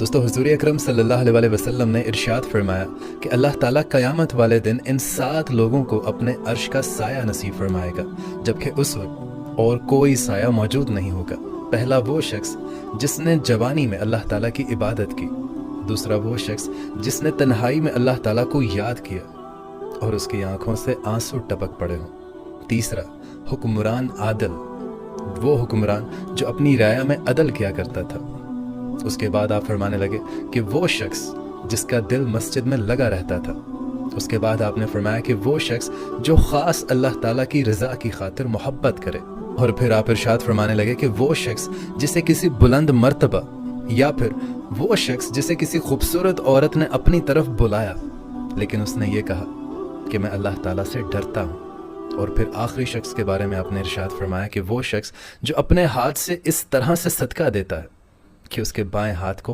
دوستو حضور اکرم صلی اللہ علیہ وسلم نے ارشاد فرمایا کہ اللہ تعالیٰ قیامت والے دن ان 7 لوگوں کو اپنے عرش کا سایہ نصیب فرمائے گا، جبکہ اس وقت اور کوئی سایہ موجود نہیں ہوگا۔ پہلا وہ شخص جس نے جوانی میں اللہ تعالیٰ کی عبادت کی، دوسرا وہ شخص جس نے تنہائی میں اللہ تعالیٰ کو یاد کیا اور اس کی آنکھوں سے آنسو ٹپک پڑے ہوں، تیسرا حکمران عادل، وہ حکمران جو اپنی رعایا میں عدل کیا کرتا تھا۔ اس کے بعد آپ فرمانے لگے کہ وہ شخص جس کا دل مسجد میں لگا رہتا تھا۔ اس کے بعد آپ نے فرمایا کہ وہ شخص جو خاص اللہ تعالیٰ کی رضا کی خاطر محبت کرے، اور پھر آپ ارشاد فرمانے لگے کہ وہ شخص جسے کسی بلند مرتبہ یا پھر وہ شخص جسے کسی خوبصورت عورت نے اپنی طرف بلایا لیکن اس نے یہ کہا کہ میں اللہ تعالیٰ سے ڈرتا ہوں۔ اور پھر آخری شخص کے بارے میں آپ نے ارشاد فرمایا کہ وہ شخص جو اپنے ہاتھ سے اس طرح سے صدقہ دیتا ہے کہ اس کے بائیں ہاتھ کو